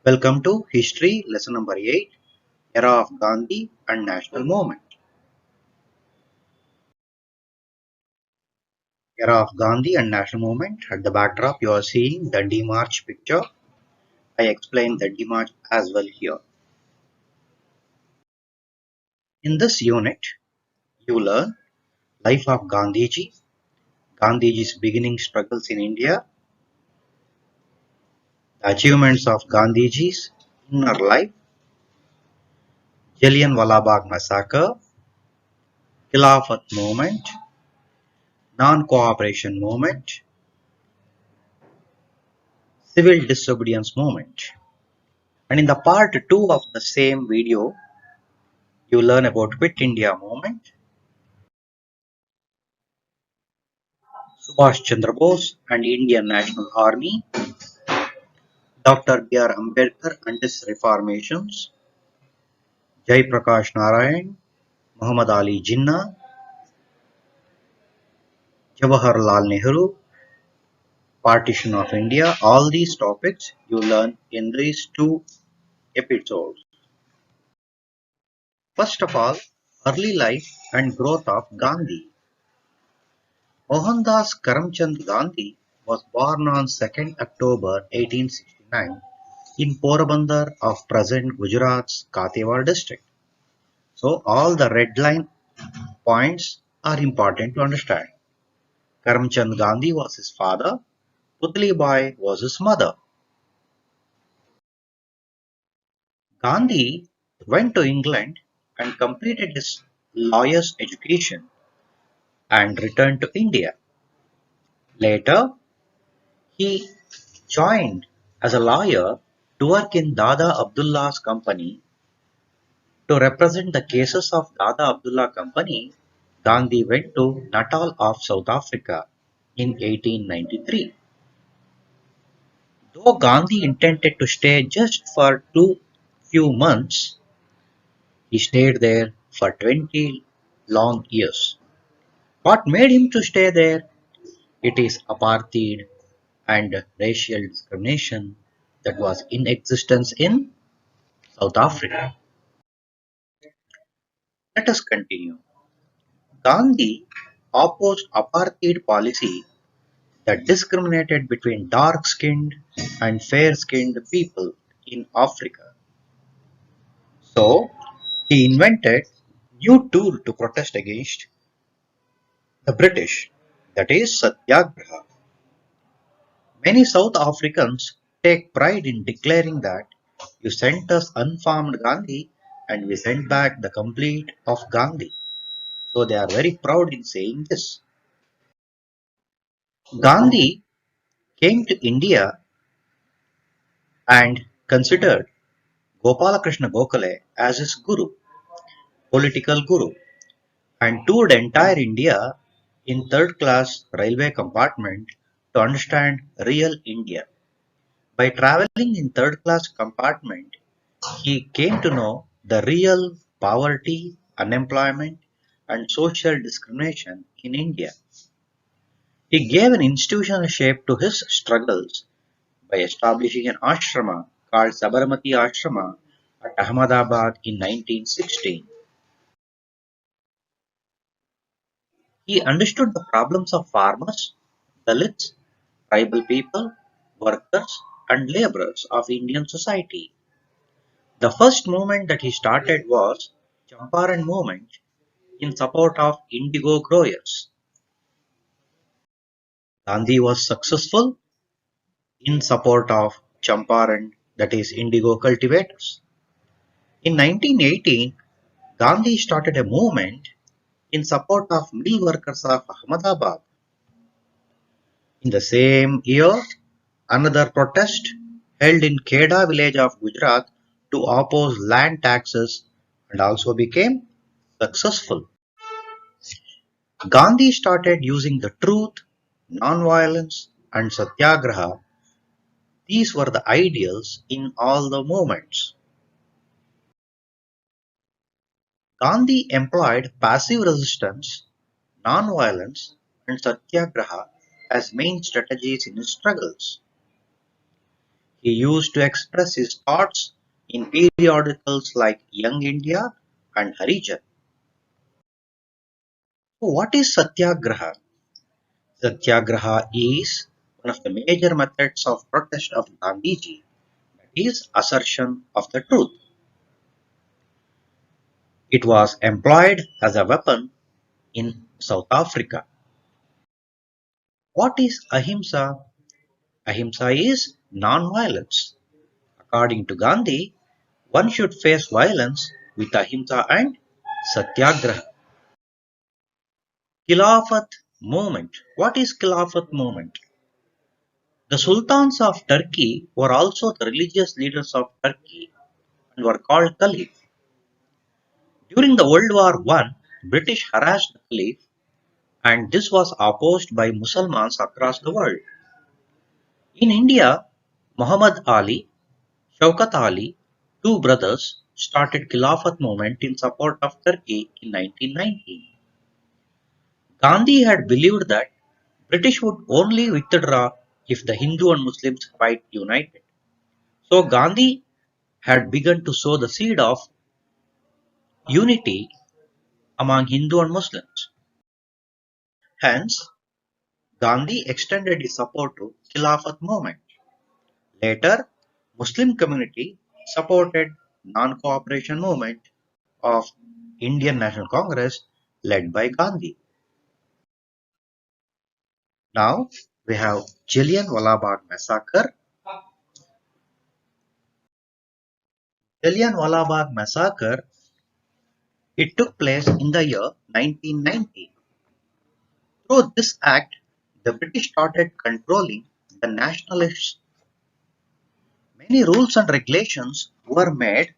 Welcome to History Lesson number 8, Era of Gandhi and National Movement. Era of Gandhi and National Movement. At the backdrop, you are seeing the Dandi March picture. I explained the Dandi March as well here. In this unit, you learn life of Gandhiji, Gandhiji's beginning struggles in India, the achievements of Gandhiji's inner life, Jallainwala Bagh Massacre, Kilafath movement, non-cooperation movement, civil disobedience movement. And in the part 2 of the same video, you learn about Quit India movement, Subhash Chandra Bose and Indian National Army, Dr. B.R. Ambedkar and his reformations, Jai Prakash Narayan, Muhammad Ali Jinnah, Jawaharlal Nehru, Partition of India. All these topics you learn in these 2 episodes. First of all, early life and growth of Gandhi. Mohandas Karamchand Gandhi was born on 2nd October 1869 in Porabandar of present Gujarat's Kathiawar district. So all the red line points are important to understand. Karamchand Gandhi was his father, Putli Bai was his mother. Gandhi went to England and completed his lawyer's education and returned to India. Later, he joined as a lawyer to work in Dada Abdullah's company. To represent the cases of Dada Abdullah Company, Gandhi went to Natal of South Africa in 1893. Though Gandhi intended to stay just for few months, he stayed there for 20 long years. What made him to stay there? It is apartheid and racial discrimination that was in existence in South Africa. Let us continue. Gandhi opposed apartheid policy that discriminated between dark-skinned and fair-skinned people in Africa. So, he invented new tool to protest against the British, that is Satyagraha. Many South Africans take pride in declaring that you sent us unfarmed Gandhi and we sent back the complete of Gandhi. So they are very proud in saying this. Gandhi came to India and considered Gopalakrishna Gokhale as his guru, political guru, and toured entire India in third-class railway compartment to understand real India. By traveling in third-class compartment, he came to know the real poverty, unemployment, and social discrimination in India. He gave an institutional shape to his struggles by establishing an ashrama called Sabarmati Ashrama at Ahmedabad in 1916. He understood the problems of farmers, Dalits, tribal people, workers, and laborers of Indian society. The first movement that he started was Champaran movement in support of indigo growers. Gandhi was successful in support of Champaran, that is indigo cultivators. In 1918, Gandhi started a movement in support of mill workers of Ahmedabad. In the same year, another protest held in Kheda village of Gujarat to oppose land taxes and also became successful. Gandhi started using the truth, non-violence, and satyagraha. These were the ideals in all the movements. Gandhi employed passive resistance, non-violence, and satyagraha as main strategies in his struggles. He used to express his thoughts in periodicals like Young India and Harijan. So what is Satyagraha? Satyagraha is one of the major methods of protest of Gandhiji, that is assertion of the truth. It was employed as a weapon in South Africa. What is ahimsa? Ahimsa is non-violence. According to Gandhi, one should face violence with ahimsa and satyagraha. Kilafath movement. What is Kilafath movement? The sultans of Turkey were also the religious leaders of Turkey and were called caliph. During the World War I, British harassed the caliph, and this was opposed by Muslims across the world. In India, Muhammad Ali, Shaukat Ali, two brothers, started Khilafat movement in support of Turkey in 1919. Gandhi had believed that British would only withdraw if the Hindu and Muslims fight united. So Gandhi had begun to sow the seed of unity among Hindu and Muslims. Hence, Gandhi extended his support to Khilafat movement. Later, Muslim community supported non-cooperation movement of Indian National Congress led by Gandhi. Now we have Jallianwala Bagh massacre. Jallianwala Bagh massacre, it took place in the year 1990. Through this act, the British started controlling the nationalists. Many rules and regulations were made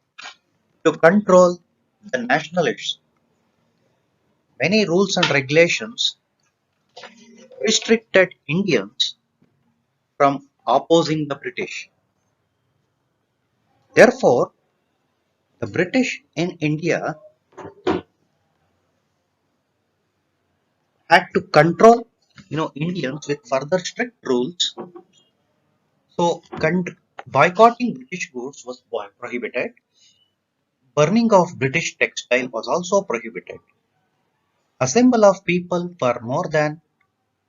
to control the nationalists. Many rules and regulations restricted Indians from opposing the British. Therefore, the British in India had to control Indians with further strict rules. So boycotting British goods was prohibited. Burning of British textile was also prohibited. Assemble of people for more than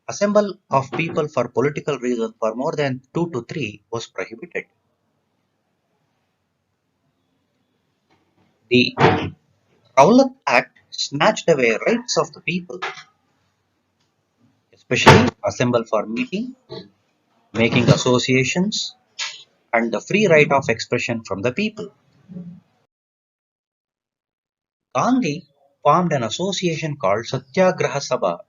Assemble of people for political reasons for more than 2 to 3 was prohibited. The Rowlatt Act snatched away rights of the people, especially assemble for meeting, making associations, and the free right of expression from the people. Gandhi formed an association called Satyagraha Sabha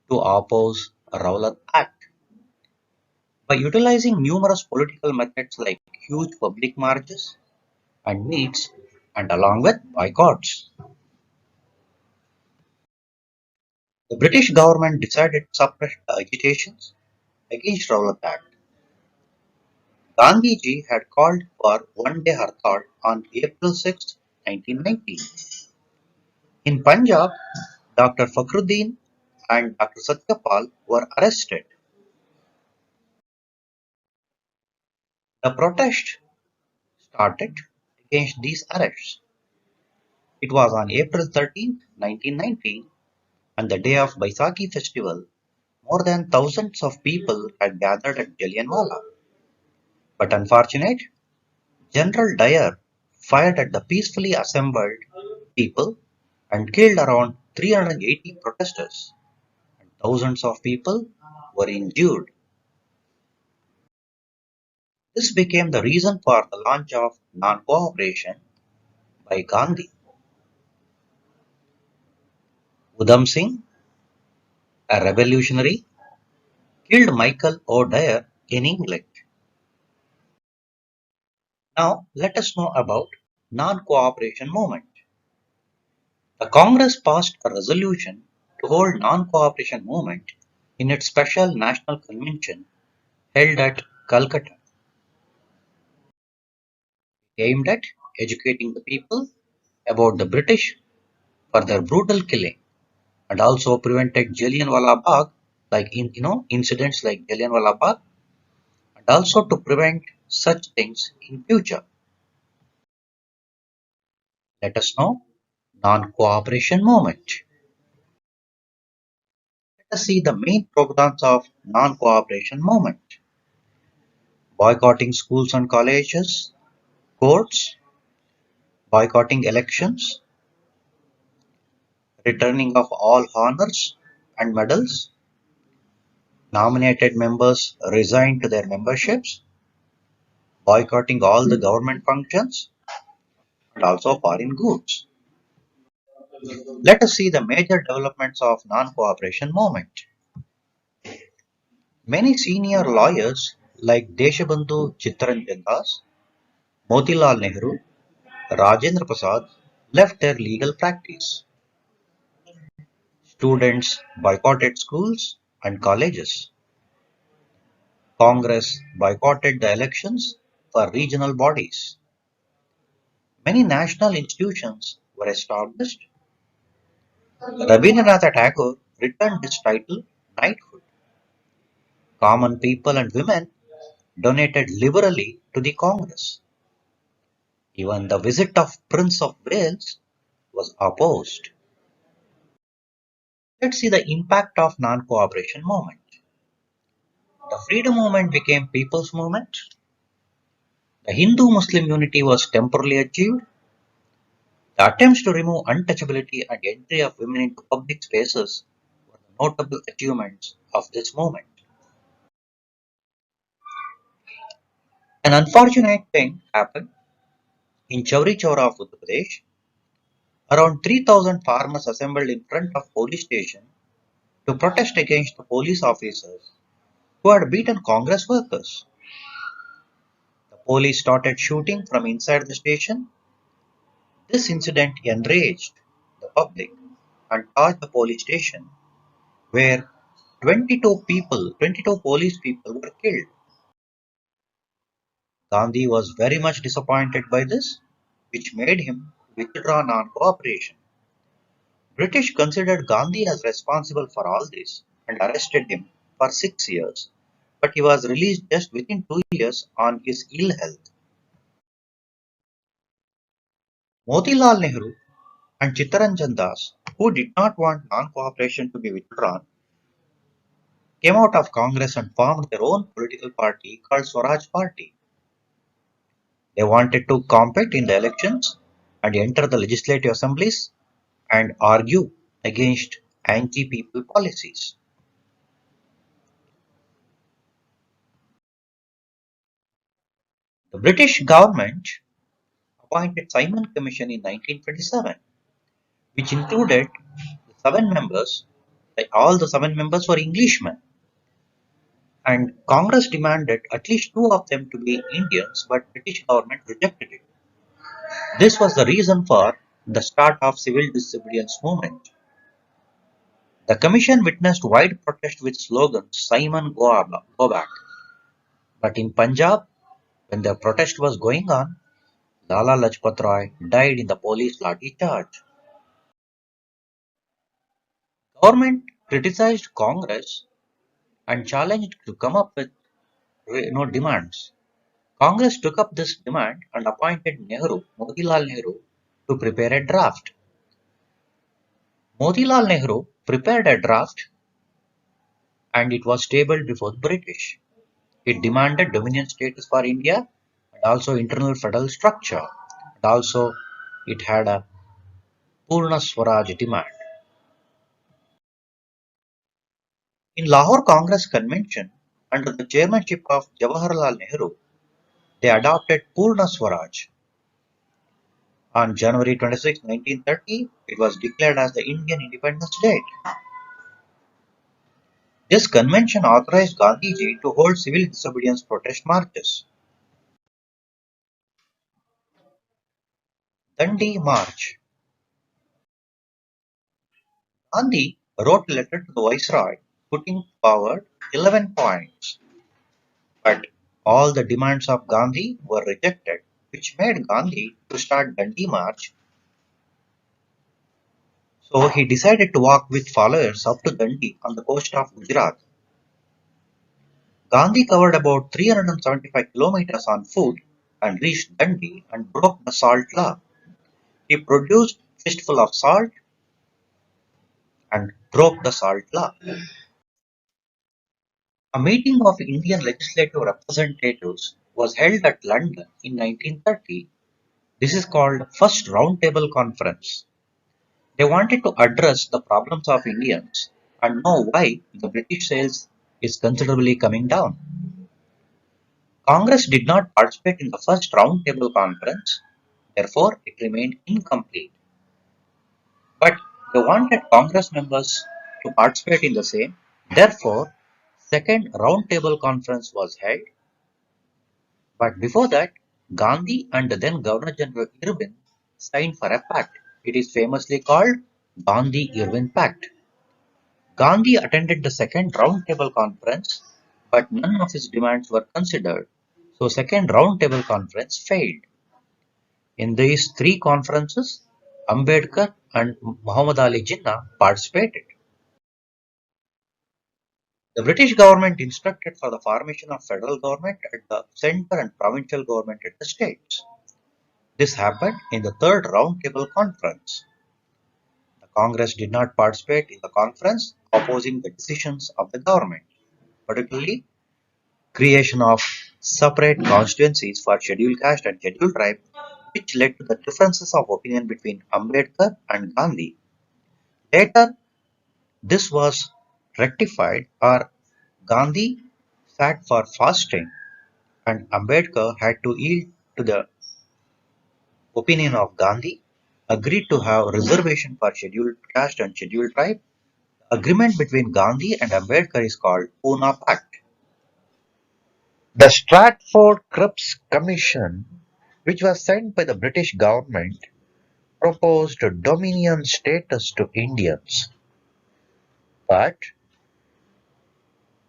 to oppose Rowlatt Act. By utilizing numerous political methods like huge public marches and meets and along with boycotts, the British government decided to suppress the agitations against Rowlatt Act. Gandhiji had called for one-day Hartal on April 6, 1919. In Punjab, Dr. Fakhruddin and Dr. Satyapal were arrested. The protest started against these arrests. It was on April 13, 1919, and the day of Baisakhi festival, more than thousands of people had gathered at Jallianwala. But unfortunate, General Dyer fired at the peacefully assembled people and killed around 380 protesters, and thousands of people were injured. This became the reason for the launch of non-cooperation by Gandhi. Udham Singh, a revolutionary, killed Michael O'Dwyer in England. Now let us know about non-cooperation movement. The Congress passed a resolution to hold non-cooperation movement in its special national convention held at Calcutta, aimed at educating the people about the British for their brutal killing, and also prevented Jallianwala Bagh, like incidents like Jallianwala Bagh, and also to prevent such things in future. Let us know non-cooperation movement. Let us see the main programs of non-cooperation movement. Boycotting schools and colleges, courts, boycotting elections, returning of all honors and medals, nominated members resign to their memberships, boycotting all the government functions, and also foreign goods. Let us see the major developments of non-cooperation movement. Many senior lawyers like Deshabandhu Chittaranjan Das, Motilal Nehru, Rajendra Prasad left their legal practice. Students boycotted schools and colleges. Congress boycotted the elections for regional bodies. Many national institutions were established. Rabindranath Tagore returned his title knighthood. Common people and women donated liberally to the Congress. Even the visit of Prince of Wales was opposed. Let's see the impact of non-cooperation movement. The freedom movement became people's movement. The Hindu-Muslim unity was temporarily achieved. The attempts to remove untouchability and entry of women into public spaces were the notable achievements of this movement. An unfortunate thing happened in Chauri Chaura of Uttar Pradesh. Around 3,000 farmers assembled in front of police station to protest against the police officers who had beaten Congress workers. The police started shooting from inside the station. This incident enraged the public and torched the police station, where 22 police people were killed. Gandhi was very much disappointed by this, which made him withdraw non-cooperation. British considered Gandhi as responsible for all this and arrested him for 6 years, but he was released just within 2 years on his ill health. Motilal Nehru and Chittaranjan Das, who did not want non-cooperation to be withdrawn, came out of Congress and formed their own political party called Swaraj Party. They wanted to compete in the elections and enter the legislative assemblies and argue against anti-people policies. The British government appointed Simon Commission in 1927, which included the 7 members. All the 7 members were Englishmen, and Congress demanded at least 2 of them to be Indians, but British government rejected it. This was the reason for the start of civil disobedience movement. The commission witnessed wide protest with slogans Simon go back. But in Punjab, when the protest was going on, Lala Lajpat Rai died in the police lathi charge. Government criticized Congress and challenged to come up with demands. Congress took up this demand and appointed Motilal Nehru, to prepare a draft. Motilal Nehru prepared a draft and it was tabled before the British. It demanded dominion status for India and also internal federal structure. And also it had a Purna Swaraj demand. In Lahore Congress Convention, under the chairmanship of Jawaharlal Nehru, they adopted Purna Swaraj. On January 26, 1930, it was declared as the Indian Independence Day. This convention authorized Gandhiji to hold civil disobedience protest marches. Dandi March. Gandhi wrote a letter to the Viceroy putting forward 11 points, but all the demands of Gandhi were rejected, which made Gandhi to start Dandi March. So he decided to walk with followers up to Dandi on the coast of Gujarat. Gandhi covered about 375 kilometers on foot and reached Dundee and broke the salt law. He produced fistful of salt and broke the salt law. A meeting of Indian legislative representatives was held at London in 1930. This is called First Roundtable Conference. They wanted to address the problems of Indians and know why the British sales is considerably coming down. Congress did not participate in the first Roundtable Conference, therefore it remained incomplete. But they wanted Congress members to participate in the same. Therefore, second Roundtable Conference was held. But before that, Gandhi and the then Governor General Irwin signed for a pact. It is famously called Gandhi-Irwin Pact. Gandhi attended the second Roundtable Conference, but none of his demands were considered, so second Roundtable Conference failed. In these three conferences, Ambedkar and Muhammad Ali Jinnah participated. The British government instructed for the formation of federal government at the centre and provincial government at the states. This happened in the third Roundtable Conference. The Congress did not participate in the conference opposing the decisions of the government, particularly creation of separate constituencies for scheduled caste and scheduled tribe, which led to the differences of opinion between Ambedkar and Gandhi. Later, this was rectified, or Gandhi sat for fasting and Ambedkar had to yield to the opinion of Gandhi, agreed to have reservation for scheduled caste and scheduled tribe. The agreement between Gandhi and Ambedkar is called Pune Pact. The Stratford Cripps Commission, which was sent by the British government, proposed dominion status to Indians. But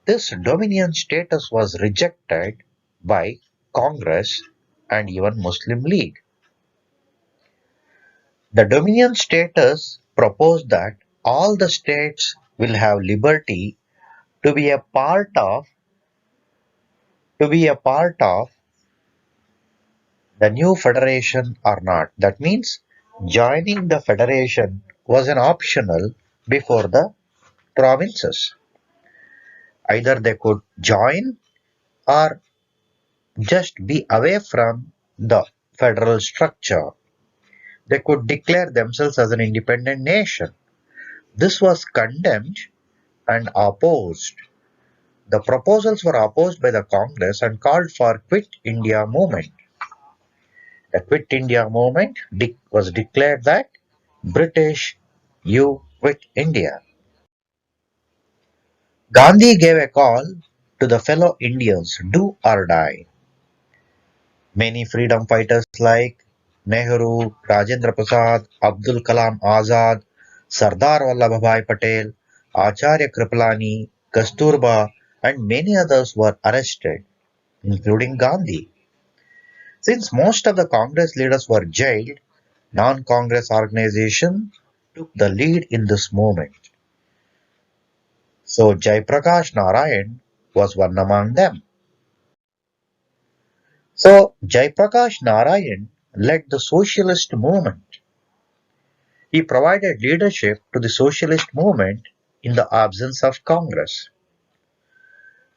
this dominion status was rejected by Congress and even Muslim League. The dominion status proposed that all the states will have liberty to be a part of the new federation or not. That means joining the federation was an optional before the provinces. Either they could join or just be away from the federal structure. They could declare themselves as an independent nation. This was condemned and opposed. The proposals were opposed by the Congress and called for Quit India movement. The Quit India movement was declared that British, you quit India. Gandhi gave a call to the fellow Indians, do or die. Many freedom fighters like Nehru, Rajendra Prasad, Abdul Kalam Azad, Sardar Vallabhbhai Patel, Acharya Kripalani, Kasturba, and many others were arrested, including Gandhi. Since most of the Congress leaders were jailed, non-Congress organizations took the lead in this movement. So Jayaprakash Narayan was one among them. So Jayaprakash Narayan led the socialist movement. He provided leadership to the socialist movement in the absence of Congress.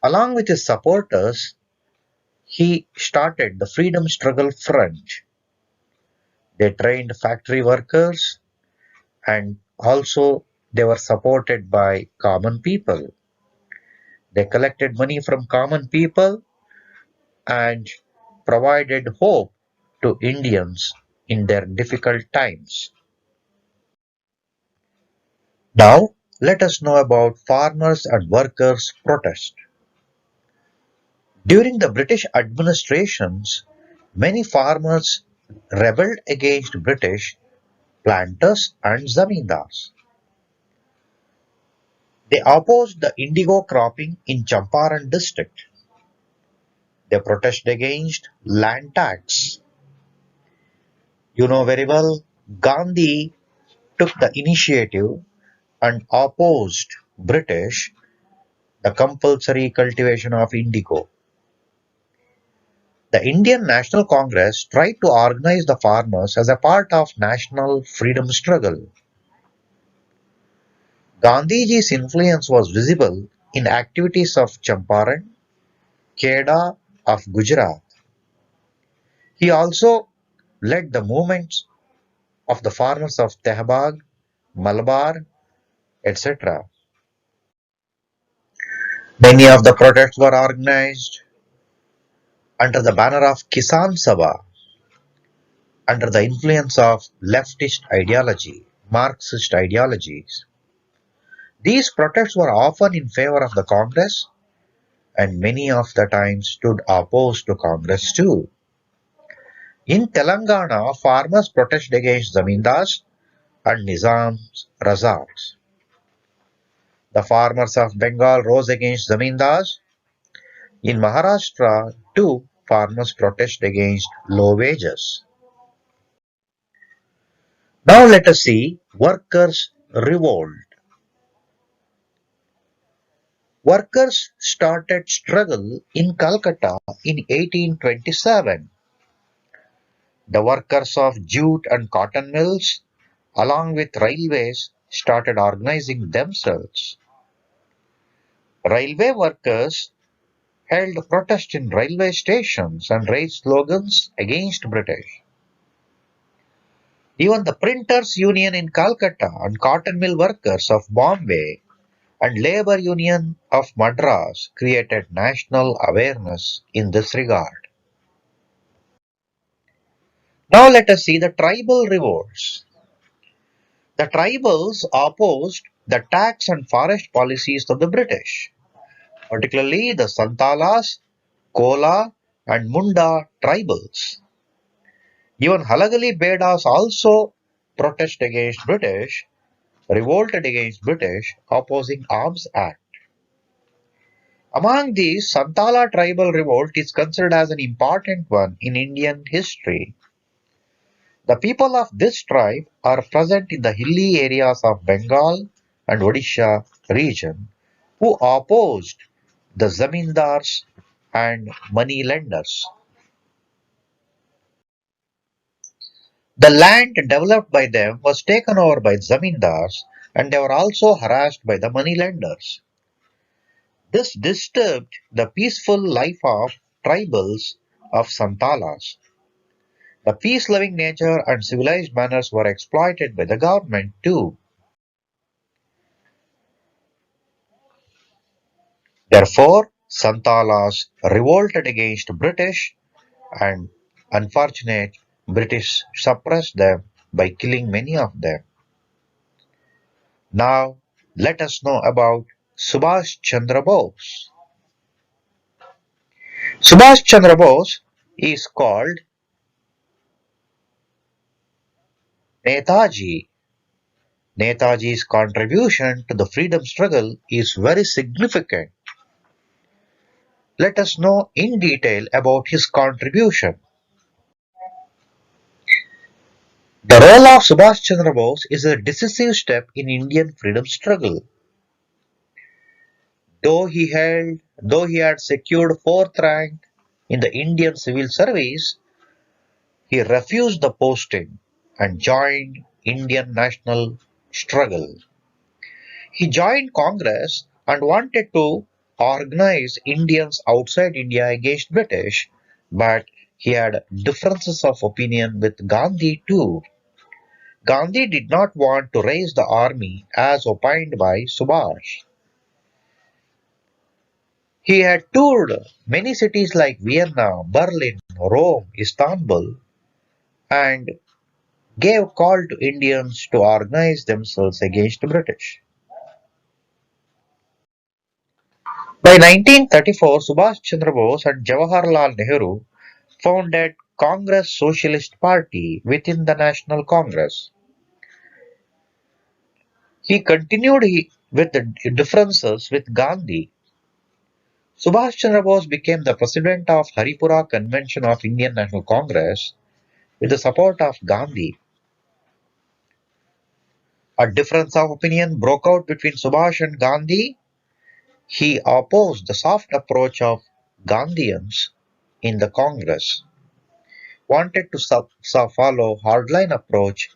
Along with his supporters, he started the Freedom Struggle Front. They trained factory workers and also they were supported by common people. They collected money from common people and provided hope to Indians in their difficult times. Now, let us know about farmers and workers' protest. During the British administrations, many farmers rebelled against British planters and zamindars. They opposed the indigo cropping in Champaran district. They protested against land tax. You know very well, Gandhi took the initiative and opposed British. the compulsory cultivation of indigo. The Indian National Congress tried to organize the farmers as a part of national freedom struggle. Gandhiji's influence was visible in activities of Champaran, Kheda of Gujarat. He also led the movements of the farmers of Tehbag, Malabar, etc. Many of the protests were organized under the banner of Kisan Sabha, under the influence of leftist ideology, Marxist ideologies. These protests were often in favor of the Congress and many of the time stood opposed to Congress too. In Telangana, farmers protested against zamindars and Nizam's razaks. The farmers of Bengal rose against zamindars. In Maharashtra, too, farmers protested against low wages. Now let us see workers' revolt. Workers started struggle in Calcutta in 1827. The workers of jute and cotton mills, along with railways, started organizing themselves. Railway workers held protests in railway stations and raised slogans against British. Even the printers' union in Calcutta and cotton mill workers of Bombay and labor union of Madras created national awareness in this regard. Now let us see the tribal revolts. The tribals opposed the tax and forest policies of the British, particularly the Santalas, Kola and Munda tribals. Even Halagali Bedas also protested against British, revolted against British, opposing Arms Act. Among these, Santala tribal revolt is considered as an important one in Indian history. The people of this tribe are present in the hilly areas of Bengal and Odisha region who opposed the zamindars and money lenders. The land developed by them was taken over by zamindars and they were also harassed by the money lenders. This disturbed the peaceful life of tribals of Santalas. The peace-loving nature and civilized manners were exploited by the government too. Therefore, Santalas revolted against British and unfortunate British suppressed them by killing many of them. Now, let us know about Subhash Chandra Bose. Subhash Chandra Bose is called Netaji. Netaji's contribution to the freedom struggle is very significant. Let us know in detail about his contribution. The role of Subhash Chandra Bose is a decisive step in Indian freedom struggle. Though he had secured fourth rank in the Indian civil service, he refused the posting and joined Indian national struggle. He joined Congress and wanted to organize Indians outside India against British, but he had differences of opinion with Gandhi too. Gandhi did not want to raise the army as opined by Subhash. He had toured many cities like Vienna, Berlin, Rome, Istanbul, and gave call to Indians to organize themselves against the British. By 1934, Subhash Chandra Bose and Jawaharlal Nehru founded Congress Socialist Party within the National Congress. He continued with the differences with Gandhi. Subhash Chandra Bose became the president of Haripura Convention of Indian National Congress with the support of Gandhi. A difference of opinion broke out between Subhash and Gandhi He opposed the soft approach of Gandhians in the Congress, wanted to follow hardline approach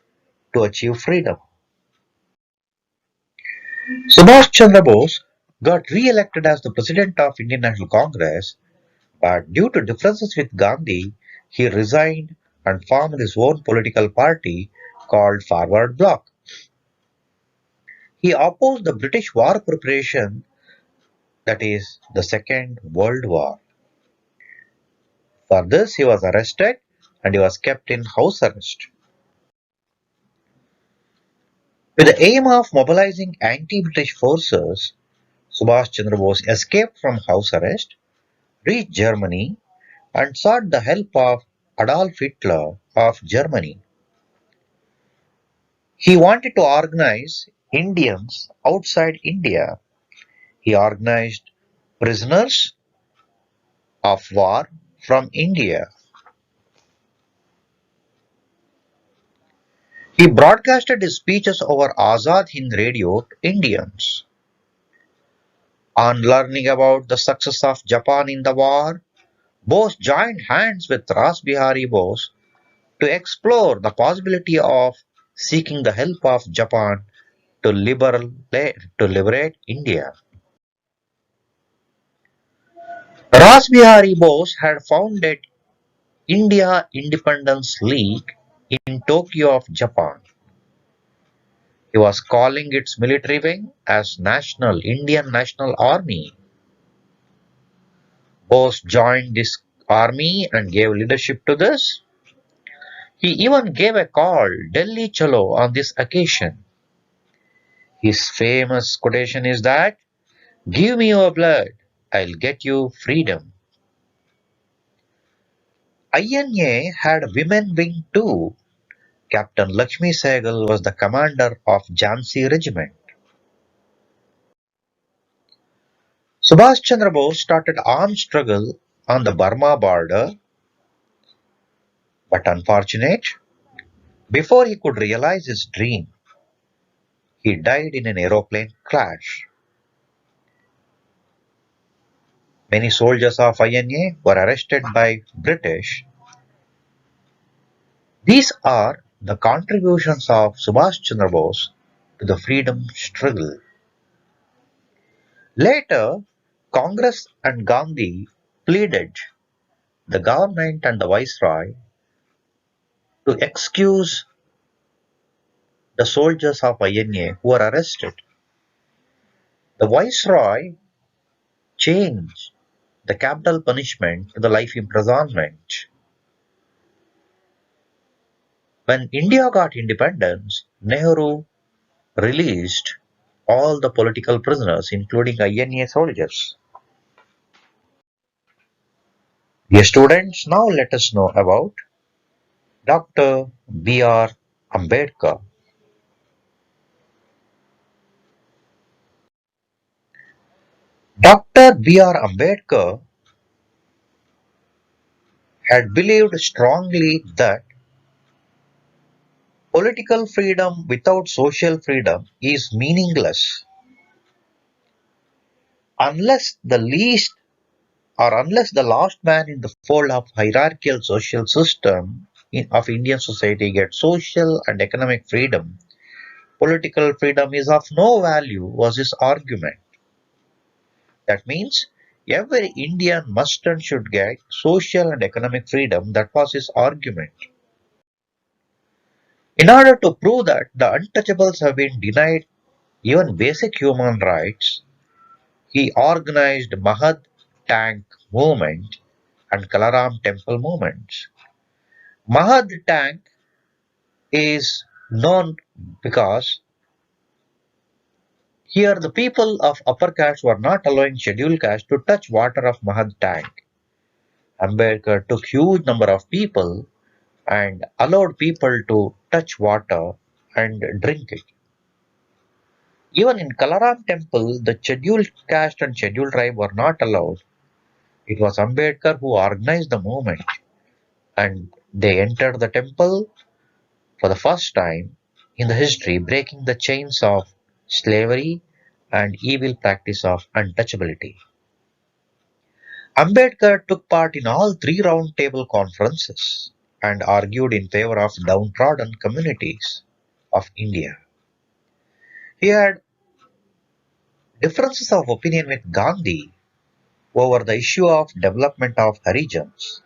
to achieve freedom. Subhash Chandra Bose got re-elected as the president of Indian National Congress, but due to differences with Gandhi, he resigned and formed his own political party called Forward Bloc. He opposed the British war preparation, that is, the Second World War. For this, he was arrested and he was kept in house arrest. With the aim of mobilizing anti-British forces, Subhash Chandra Bose escaped from house arrest, reached Germany, and sought the help of Adolf Hitler of Germany. He wanted to organize Indians outside India. He organized prisoners of war from India. He broadcasted his speeches over Azad Hind Radio to Indians. On learning about the success of Japan in the war, Bose joined hands with Rasbihari Bose to explore the possibility of seeking the help of Japan to liberate India. Rasbihari Bose had founded India Independence League in Tokyo of Japan. He was calling its military wing as Indian National Army. Bose joined this army and gave leadership to this. He even gave a call Delhi Chalo on this occasion. His famous quotation is that, "Give me your blood, I'll get you freedom." INA had a women wing too. Captain Lakshmi Sehgal was the commander of Jhansi Regiment. Subhash Chandra Bose started armed struggle on the Burma border, but unfortunate, before he could realize his dream, he died in an aeroplane crash. Many soldiers of INA were arrested by British. These are the contributions of Subhash Chandra Bose to the freedom struggle. Later, Congress and Gandhi pleaded the government and the viceroy to excuse the soldiers of INA who were arrested. The viceroy changed the capital punishment to the life imprisonment. When India got independence, Nehru released all the political prisoners, including INA soldiers. Dear students, now let us know about Dr. B.R. Ambedkar. Dr. B.R. Ambedkar had believed strongly that political freedom without social freedom is meaningless unless the least unless the last man in the fold of hierarchical social system of Indian society gets social and economic freedom. Political freedom is of no value was his argument. That means every Indian must and should get social and economic freedom. That was his argument. In order to prove that the untouchables have been denied even basic human rights, he organized Mahad Tank movement and Kalaram temple movements. Mahad Tank is known because here the people of upper caste were not allowing scheduled caste to touch water of Mahad Tank. Ambedkar took huge number of people and allowed people to touch water and drink it. Even in Kalaram temple, the scheduled caste and scheduled tribe were not allowed. It was Ambedkar who organized the movement and they entered the temple for the first time in the history, breaking the chains of slavery and evil practice of untouchability. Ambedkar took part in all three roundtable conferences and argued in favor of downtrodden communities of India. He had differences of opinion with Gandhi over the issue of development of Harijans.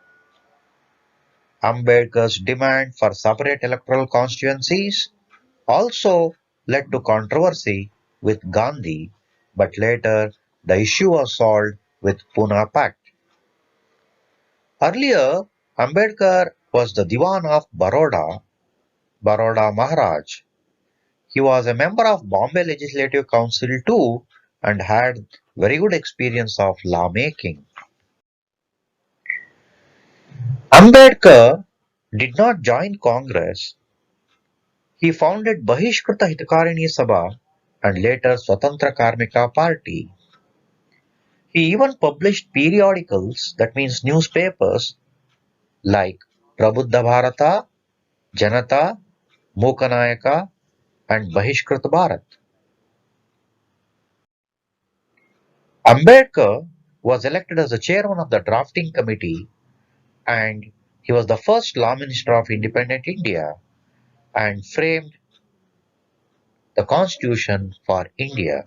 Ambedkar's demand for separate electoral constituencies also led to controversy with Gandhi, but later the issue was solved with Pune Pact. Earlier, Ambedkar was the Diwan of Baroda Maharaj. He was a member of Bombay Legislative Council too and had very good experience of lawmaking. Ambedkar did not join Congress. He founded Bahishkrita Hitakarini Sabha and later Swatantra Karmika Party. He even published periodicals, that means newspapers, like Prabuddha Bharata, Janata, Mokanayaka, and Bahishkrit Bharat. Ambedkar was elected as the chairman of the drafting committee and he was the first law minister of independent India and framed the constitution for India.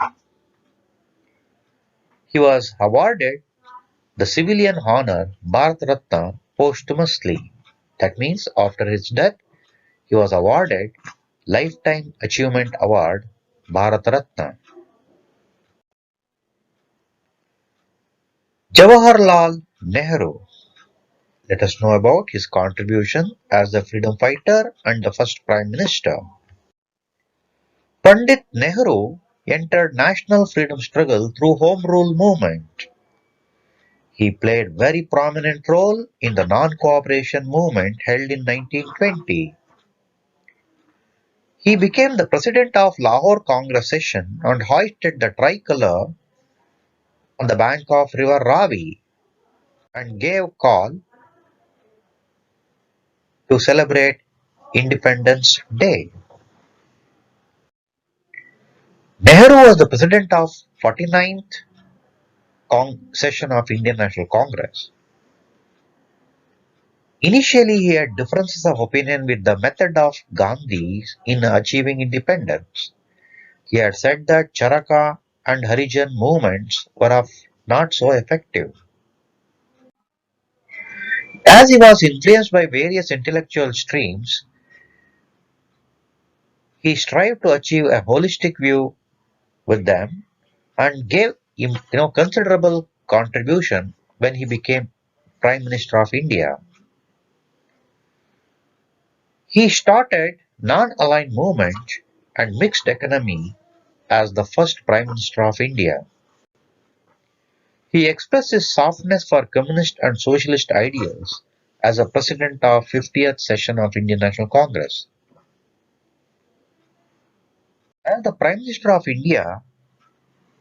He was awarded the civilian honor Bharat Ratna posthumously. That means after his death, he was awarded Lifetime Achievement Award Bharat Ratna. Jawaharlal Nehru. Let us know about his contribution as the freedom fighter and the first Prime Minister. Pandit Nehru entered national freedom struggle through Home Rule movement. He played very prominent role in the non-cooperation movement held in 1920. He became the president of Lahore Congress session and hoisted the tricolour on the bank of river Ravi and gave call to celebrate Independence Day. Nehru was the president of 49th session of Indian National Congress. Initially, he had differences of opinion with the method of Gandhi in achieving independence. He had said that Charaka and Harijan movements were not so effective. As he was influenced by various intellectual streams, he strived to achieve a holistic view with them and gave him considerable contribution when he became Prime Minister of India. He started non-aligned movement and mixed economy as the first Prime Minister of India. He expressed his softness for communist and socialist ideals as a president of 50th session of Indian National Congress. As the Prime Minister of India,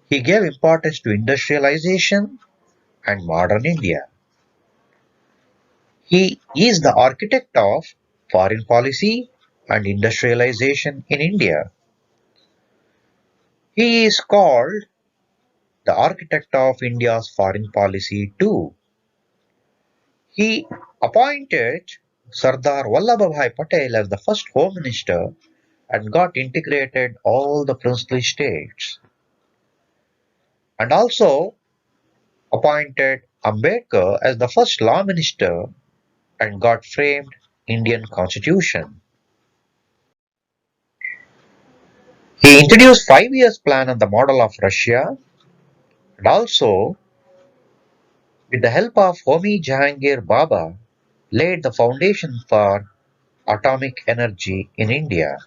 he gave importance to industrialization and modern India. He is the architect of foreign policy and industrialization in India. He is called the architect of India's foreign policy too. He appointed Sardar Vallabhbhai Patel as the first Home Minister and got integrated all the princely states, and also appointed Ambedkar as the first Law Minister and got framed Indian Constitution. He introduced 5 years plan on the model of Russia and also with the help of Homi Jahangir Baba laid the foundation for atomic energy in India.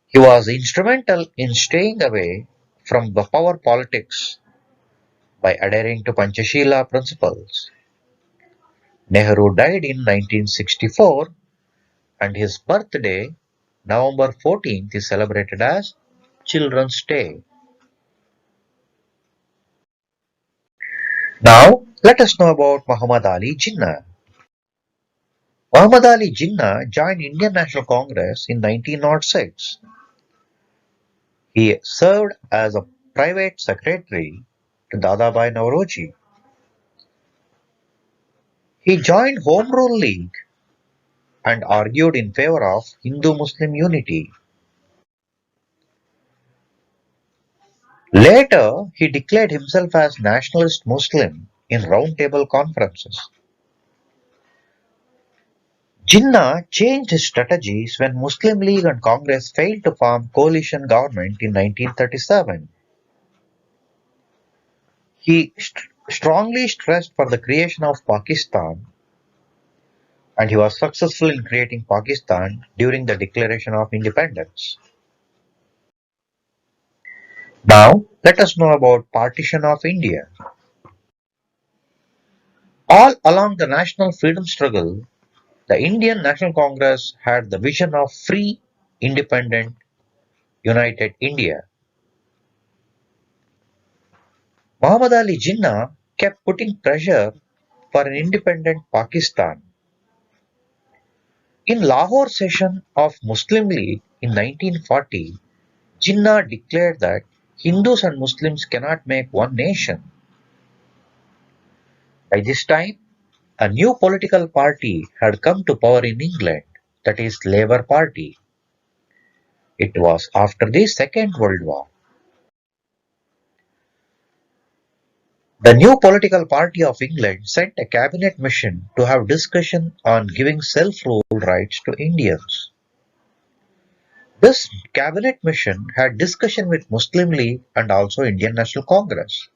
He was instrumental in staying away from the power politics by adhering to Panchashila principles. Nehru died in 1964 and his birthday, November 14th, is celebrated as Children's Day. Now, let us know about Muhammad Ali Jinnah. Muhammad Ali Jinnah joined Indian National Congress in 1906. He served as a private secretary to Dadabhai Nauroji. He joined Home Rule League and argued in favor of Hindu-Muslim unity. Later, he declared himself as nationalist Muslim in roundtable conferences. Jinnah changed his strategies when Muslim League and Congress failed to form coalition government in 1937. He strongly stressed for the creation of Pakistan, and he was successful in creating Pakistan during the declaration of independence. Now, let us know about Partition of India. All along the national freedom struggle, the Indian National Congress had the vision of free, independent, united India. Muhammad Ali Jinnah kept putting pressure for an independent Pakistan. In Lahore session of Muslim League in 1940, Jinnah declared that Hindus and Muslims cannot make one nation. By this time, a new political party had come to power in England, that is Labour Party. It was after the Second World War. The new political party of England sent a cabinet mission to have discussion on giving self-rule rights to Indians. This cabinet mission had discussion with Muslim League and also Indian National Congress.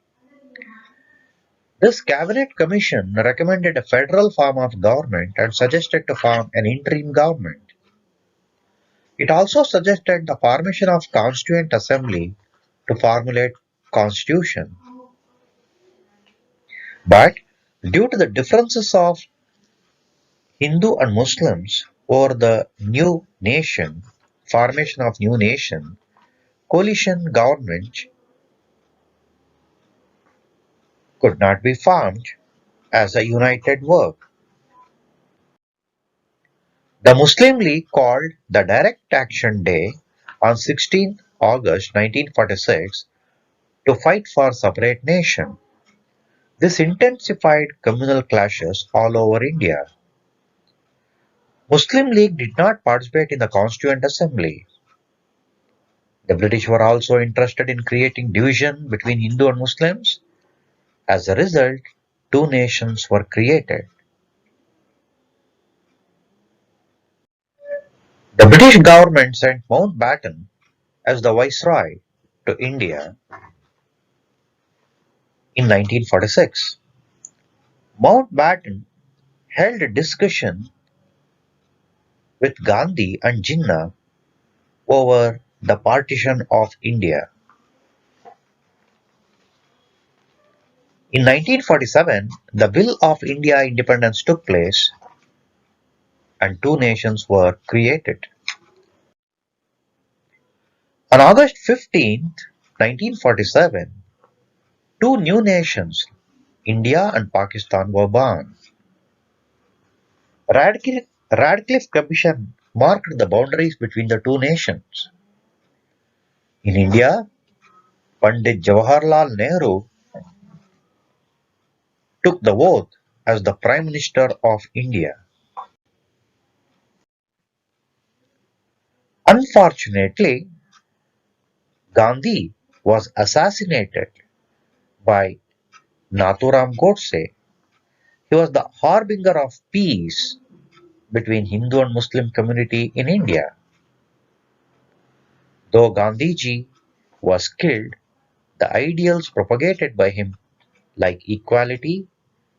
This cabinet commission recommended a federal form of government and suggested to form an interim government. It also suggested the formation of Constituent Assembly to formulate constitution. But due to the differences of Hindu and Muslims over the new nation, formation of new nation, coalition government could not be formed as a united work. The Muslim League called the Direct Action Day on 16 August 1946 to fight for separate nation. This intensified communal clashes all over India. Muslim League did not participate in the Constituent Assembly. The British were also interested in creating division between Hindu and Muslims. As a result, two nations were created. The British government sent Mountbatten as the viceroy to India in 1946. Mountbatten held a discussion with Gandhi and Jinnah over the partition of India. In 1947, the Bill of India Independence took place and two nations were created. On August 15, 1947, two new nations, India and Pakistan, were born. Radcliffe Commission marked the boundaries between the two nations. In India, Pandit Jawaharlal Nehru took the oath as the Prime Minister of India. Unfortunately, Gandhi was assassinated by Nathuram Godse. He was the harbinger of peace between Hindu and Muslim community in India. Though Gandhiji was killed, the ideals propagated by him like equality,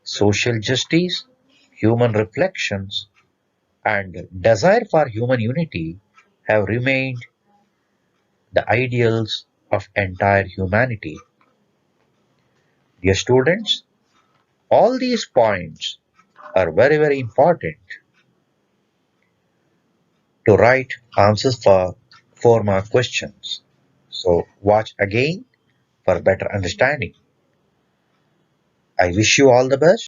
social justice, human reflections, and desire for human unity have remained the ideals of entire humanity. Dear students, all these points are very, very important to write answers for 4-mark questions. So watch again for better understanding. I wish you all the best.